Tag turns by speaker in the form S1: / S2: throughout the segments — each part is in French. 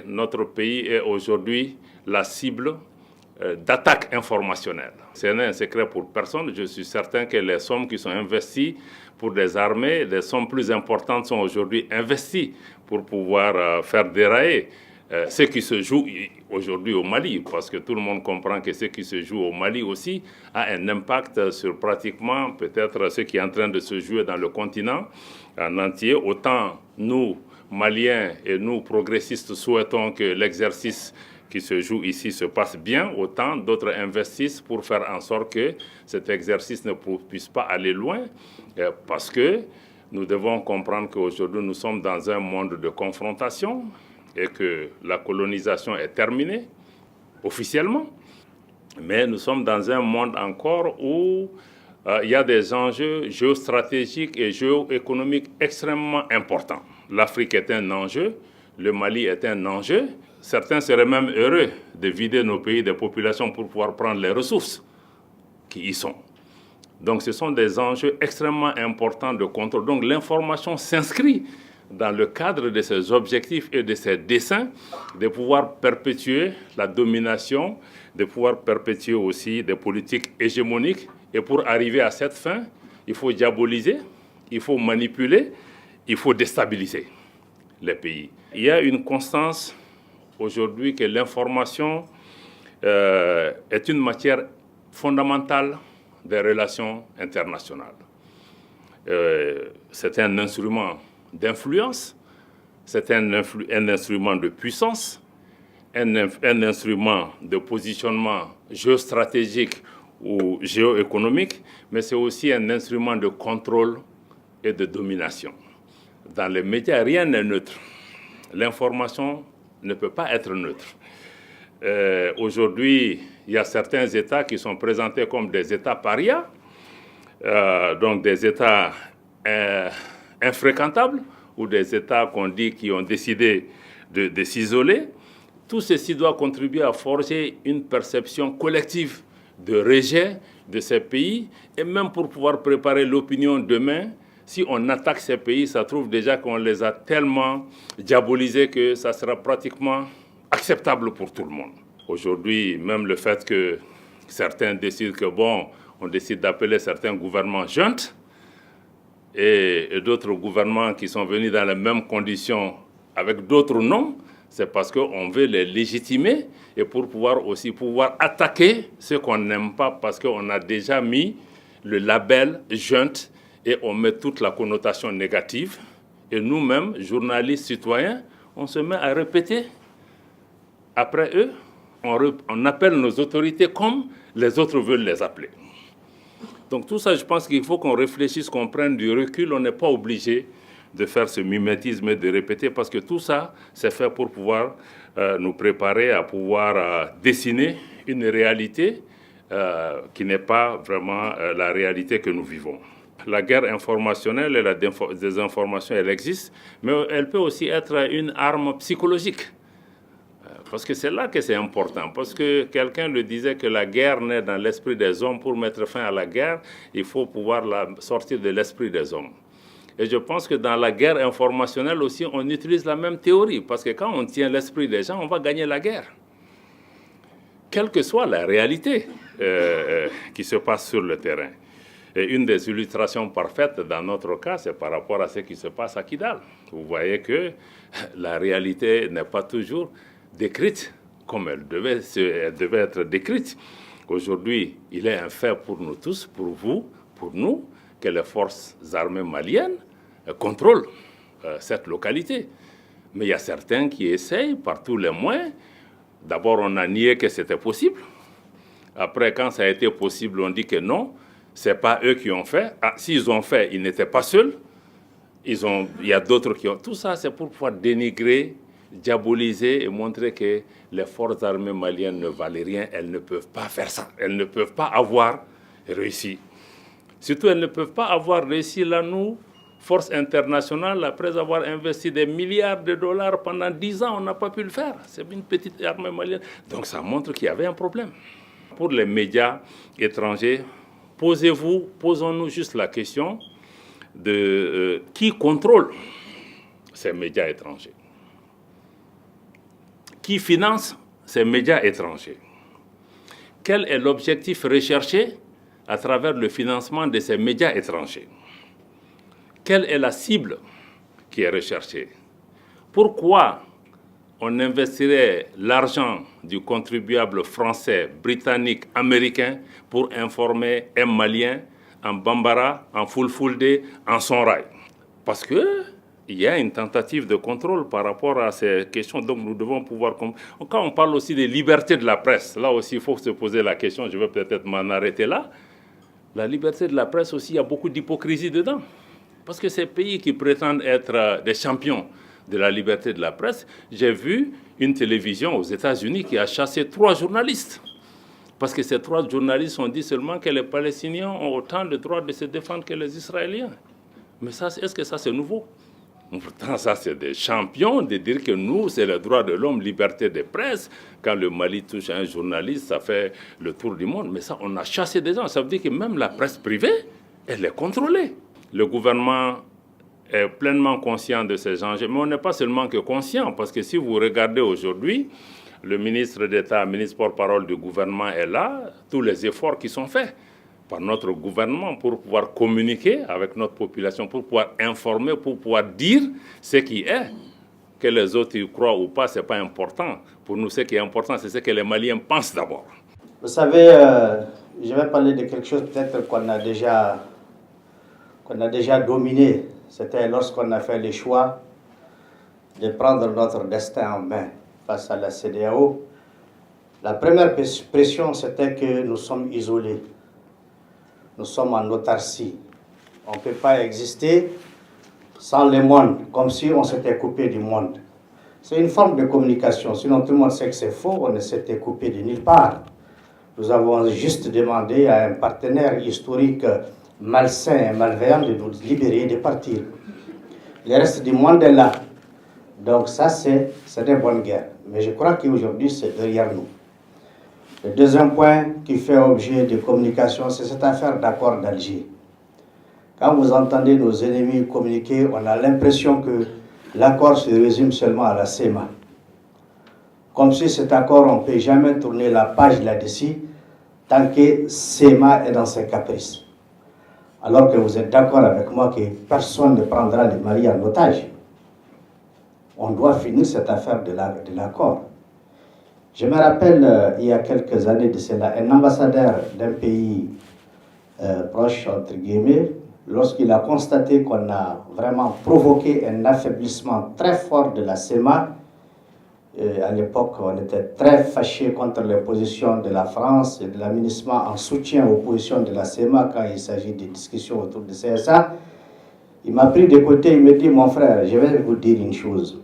S1: notre pays est aujourd'hui la cible d'attaques informationnelles. Ce n'est un secret pour personne. Je suis certain que les sommes qui sont investies pour des armées, les sommes plus importantes sont aujourd'hui investies pour pouvoir faire dérailler ce qui se joue aujourd'hui au Mali, parce que tout le monde comprend que ce qui se joue au Mali aussi a un impact sur pratiquement peut-être ce qui est en train de se jouer dans le continent en entier. Autant nous, Maliens et nous, progressistes, souhaitons que l'exercice qui se joue ici se passe bien, autant d'autres investissent pour faire en sorte que cet exercice ne puisse pas aller loin, parce que nous devons comprendre qu'aujourd'hui nous sommes dans un monde de confrontation et que la colonisation est terminée officiellement, mais nous sommes dans un monde encore où il y a des enjeux géostratégiques et géoéconomiques extrêmement importants. L'Afrique est un enjeu, le Mali est un enjeu. Certains seraient même heureux de vider nos pays des populations pour pouvoir prendre les ressources qui y sont. Donc ce sont des enjeux extrêmement importants de contrôle. Donc l'information s'inscrit dans le cadre de ces objectifs et de ces desseins, de pouvoir perpétuer la domination, de pouvoir perpétuer aussi des politiques hégémoniques. Et pour arriver à cette fin, il faut diaboliser, il faut manipuler, il faut déstabiliser les pays. Il y a une constance aujourd'hui que l'information est une matière fondamentale des relations internationales. C'est un instrument d'influence, c'est un instrument de puissance, un instrument de positionnement géostratégique ou géoéconomique, mais c'est aussi un instrument de contrôle et de domination. Dans les médias, rien n'est neutre. L'information ne peut pas être neutre. Aujourd'hui, il y a certains États qui sont présentés comme des États parias, donc des États infréquentables, ou des États qu'on dit qui ont décidé de s'isoler. Tout ceci doit contribuer à forger une perception collective de rejet de ces pays, et même pour pouvoir préparer l'opinion demain. Si on attaque ces pays, ça trouve déjà qu'on les a tellement diabolisés que ça sera pratiquement acceptable pour tout le monde. Aujourd'hui, même le fait que certains décident que, on décide d'appeler certains gouvernements juntes, et d'autres gouvernements qui sont venus dans les mêmes conditions avec d'autres noms, c'est parce qu'on veut les légitimer et pour pouvoir attaquer ceux qu'on n'aime pas, parce qu'on a déjà mis le label junte et on met toute la connotation négative. Et nous-mêmes, journalistes, citoyens, on se met à répéter après eux. On appelle nos autorités comme les autres veulent les appeler. Donc tout ça, je pense qu'il faut qu'on réfléchisse, qu'on prenne du recul. On n'est pas obligé de faire ce mimétisme et de répéter, parce que tout ça, c'est fait pour pouvoir nous préparer à pouvoir dessiner une réalité qui n'est pas vraiment la réalité que nous vivons. La guerre informationnelle et la désinformation, elle existe, mais elle peut aussi être une arme psychologique. Parce que c'est là que c'est important. Parce que quelqu'un le disait que la guerre naît dans l'esprit des hommes. Pour mettre fin à la guerre, il faut pouvoir la sortir de l'esprit des hommes. Et je pense que dans la guerre informationnelle aussi, on utilise la même théorie. Parce que quand on tient l'esprit des gens, on va gagner la guerre. Quelle que soit la réalité qui se passe sur le terrain. Et une des illustrations parfaites dans notre cas, c'est par rapport à ce qui se passe à Kidal. Vous voyez que la réalité n'est pas toujours décrite comme elle devait être décrite. Aujourd'hui, il est un fait pour nous tous, pour vous, pour nous, que les forces armées maliennes contrôlent cette localité. Mais il y a certains qui essayent par tous les moyens. D'abord, on a nié que c'était possible. Après, quand ça a été possible, on dit que non, ce n'est pas eux qui ont fait. Ah, s'ils ont fait, ils n'étaient pas seuls. Il y a d'autres qui ont... Tout ça, c'est pour pouvoir dénigrer, diaboliser et montrer que les forces armées maliennes ne valent rien. Elles ne peuvent pas faire ça. Elles ne peuvent pas avoir réussi. Surtout, elles ne peuvent pas avoir réussi là, nous, force internationale, après avoir investi des milliards de dollars pendant 10 ans, on n'a pas pu le faire. C'est une petite armée malienne. Donc ça montre qu'il y avait un problème. Pour les médias étrangers, posons-nous juste la question de qui contrôle ces médias étrangers. qui finance ces médias étrangers? Quel est l'objectif recherché à travers le financement de ces médias étrangers? Quelle est la cible qui est recherchée? Pourquoi on investirait l'argent du contribuable français, britannique, américain pour informer un Malien en Bambara, en Fulfulde, en Songhai? Parce qu'il y a une tentative de contrôle par rapport à ces questions. Donc nous devons pouvoir... Quand on parle aussi des libertés de la presse, là aussi il faut se poser la question, je vais peut-être m'en arrêter là. La liberté de la presse aussi, il y a beaucoup d'hypocrisie dedans. Parce que ces pays qui prétendent être des champions de la liberté de la presse, j'ai vu une télévision aux États-Unis qui a chassé 3 journalistes. Parce que ces 3 journalistes ont dit seulement que les Palestiniens ont autant de droits de se défendre que les Israéliens. Mais ça, est-ce que ça c'est nouveau? Pourtant, ça c'est des champions de dire que nous, c'est le droit de l'homme, liberté de presse. Quand le Mali touche un journaliste, ça fait le tour du monde. Mais ça, on a chassé des gens. Ça veut dire que même la presse privée, elle est contrôlée. Le gouvernement est pleinement conscient de ces enjeux. Mais on n'est pas seulement que conscient, parce que si vous regardez aujourd'hui, le ministre d'État, ministre porte-parole du gouvernement est là, tous les efforts qui sont faits par notre gouvernement pour pouvoir communiquer avec notre population, pour pouvoir informer, pour pouvoir dire ce qui est. Que les autres y croient ou pas, ce n'est pas important. Pour nous, ce qui est important, c'est ce que les Maliens pensent d'abord.
S2: Vous savez, je vais parler de quelque chose peut-être qu'on a déjà dominé. C'était lorsqu'on a fait le choix de prendre notre destin en main face à la CEDEAO. La première pression, c'était que nous sommes isolés. Nous sommes en autarcie. On ne peut pas exister sans le monde, comme si on s'était coupé du monde. C'est une forme de communication, sinon tout le monde sait que c'est faux, on ne s'était coupé de nulle part. Nous avons juste demandé à un partenaire historique malsain et malveillant de nous libérer et de partir. Le reste du monde est là. Donc ça, c'est des bonnes guerres. Mais je crois qu'aujourd'hui, c'est derrière nous. Le deuxième point qui fait objet de communication, c'est cette affaire d'accord d'Alger. Quand vous entendez nos ennemis communiquer, on a l'impression que l'accord se résume seulement à la CEMA. Comme si cet accord, on ne peut jamais tourner la page là-dessus tant que CEMA est dans ses caprices. Alors que vous êtes d'accord avec moi que personne ne prendra le Mali en otage. On doit finir cette affaire de l'accord. Je me rappelle, il y a quelques années de cela, un ambassadeur d'un pays proche, entre guillemets, lorsqu'il a constaté qu'on a vraiment provoqué un affaiblissement très fort de la CEMA, à l'époque, on était très fâchés contre les positions de la France et de l'aménagement en soutien aux positions de la CEMA quand il s'agit des discussions autour du CSA. Il m'a pris de côté, il me dit, mon frère, je vais vous dire une chose.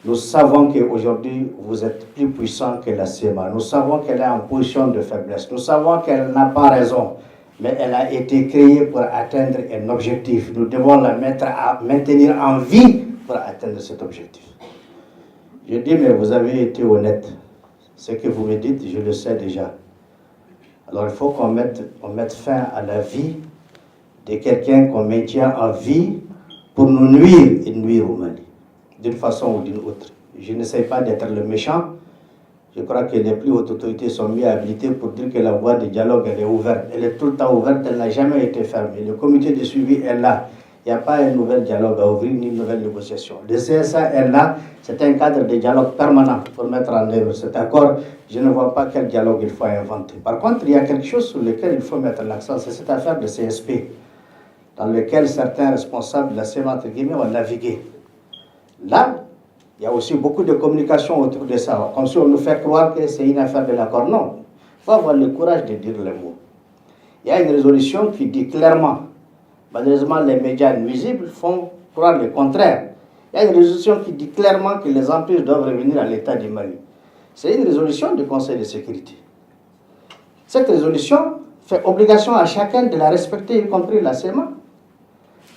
S2: Nous savons qu'aujourd'hui, vous êtes plus puissant que la CEMA. Nous savons qu'elle est en position de faiblesse. Nous savons qu'elle n'a pas raison. Mais elle a été créée pour atteindre un objectif. Nous devons la maintenir en vie pour atteindre cet objectif. Je dis, mais vous avez été honnête. Ce que vous me dites, je le sais déjà. Alors il faut qu'on mette fin à la vie de quelqu'un qu'on maintient en vie pour nous nuire et nuire au Mali, d'une façon ou d'une autre. Je n'essaie pas d'être le méchant. Je crois que les plus hautes autorités sont mieux habilitées pour dire que la voie de dialogue elle est ouverte. Elle est tout le temps ouverte, elle n'a jamais été fermée. Le comité de suivi est là. Il n'y a pas un nouvel dialogue à ouvrir ni une nouvelle négociation. Le CSA est là, c'est un cadre de dialogue permanent pour mettre en œuvre cet accord. Je ne vois pas quel dialogue il faut inventer. Par contre, il y a quelque chose sur lequel il faut mettre l'accent, c'est cette affaire de CSP, dans laquelle certains responsables de la CEMA, entre guillemets, ont navigué. Là, il y a aussi beaucoup de communication autour de ça, comme si on nous fait croire que c'est une affaire de l'accord. Non, il faut avoir le courage de dire les mots. Il y a une résolution qui dit clairement, malheureusement les médias nuisibles font croire le contraire. Il y a une résolution qui dit clairement que les empires doivent revenir à l'état du Mali. C'est une résolution du Conseil de sécurité. Cette résolution fait obligation à chacun de la respecter, y compris la CEMA.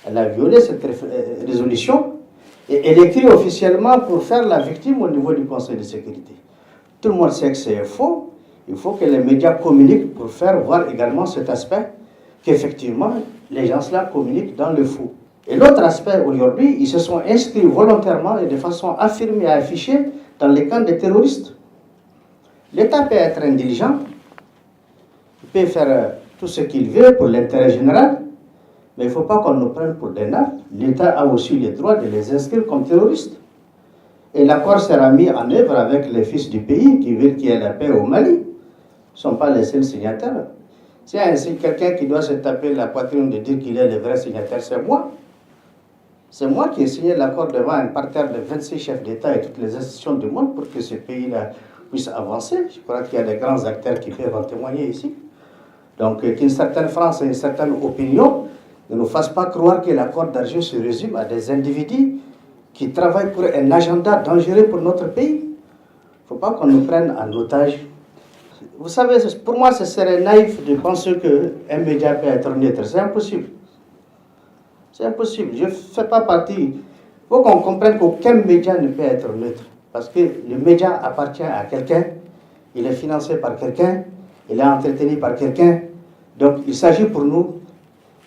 S2: Elle a violé cette résolution et elle écrit officiellement pour faire la victime au niveau du Conseil de sécurité. Tout le monde sait que c'est faux. Il faut que les médias communiquent pour faire voir également cet aspect qu'effectivement, les gens-là communiquent dans le faux. Et l'autre aspect, aujourd'hui, ils se sont inscrits volontairement et de façon affirmée et affichée dans les camps des terroristes. L'État peut être intelligent, il peut faire tout ce qu'il veut pour l'intérêt général, mais il ne faut pas qu'on nous prenne pour des nains. L'État a aussi le droit de les inscrire comme terroristes. Et l'accord sera mis en œuvre avec les fils du pays qui veulent qu'il y ait la paix au Mali. Ils ne sont pas les seuls signataires. S'il y a ainsi quelqu'un qui doit se taper la poitrine de dire qu'il est le vrai signataire, c'est moi. C'est moi qui ai signé l'accord devant un parterre de 26 chefs d'État et toutes les institutions du monde pour que ce pays-là puisse avancer. Je crois qu'il y a des grands acteurs qui peuvent en témoigner ici. Donc qu'une certaine France et une certaine opinion ne nous fassent pas croire que l'accord d'Alger se résume à des individus qui travaillent pour un agenda dangereux pour notre pays. Il ne faut pas qu'on nous prenne en otage. Vous savez, pour moi, ce serait naïf de penser qu'un média peut être neutre. C'est impossible. C'est impossible. Je ne fais pas partie. Il faut qu'on comprenne qu'aucun média ne peut être neutre. Parce que le média appartient à quelqu'un, il est financé par quelqu'un, il est entretenu par quelqu'un. Donc, il s'agit pour nous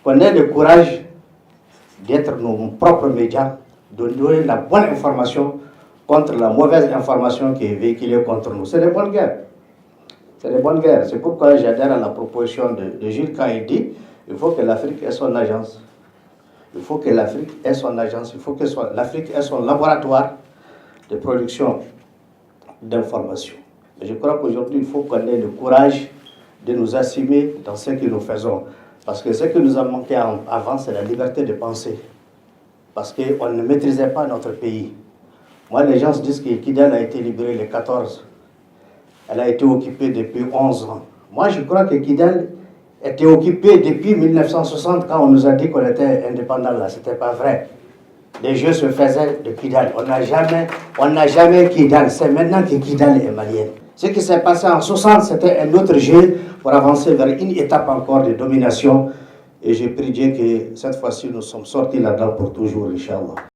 S2: qu'on ait le courage d'être nos propres médias, de donner la bonne information contre la mauvaise information qui est véhiculée contre nous. C'est des bonnes guerres. C'est des bonnes guerres. C'est pourquoi j'adhère à la proposition de Jules quand il dit qu'il faut que l'Afrique ait son agence. Il faut que l'Afrique ait son agence. Il faut que l'Afrique ait son laboratoire de production d'informations. Je crois qu'aujourd'hui, il faut qu'on ait le courage de nous assumer dans ce que nous faisons. Parce que ce que nous a manqué avant, c'est la liberté de penser. Parce qu'on ne maîtrisait pas notre pays. Moi, les gens se disent que Kidal a été libérée le 14. Elle a été occupée depuis 11 ans. Moi, je crois que Kidal était occupée depuis 1960 quand on nous a dit qu'on était indépendant là. Ce n'était pas vrai. Les jeux se faisaient de Kidal. On n'a jamais Kidal. C'est maintenant que Kidal est malienne. Ce qui s'est passé en 60, c'était un autre jeu pour avancer vers une étape encore de domination. Et je prie Dieu que cette fois-ci, nous sommes sortis là-dedans pour toujours, Inch'Allah.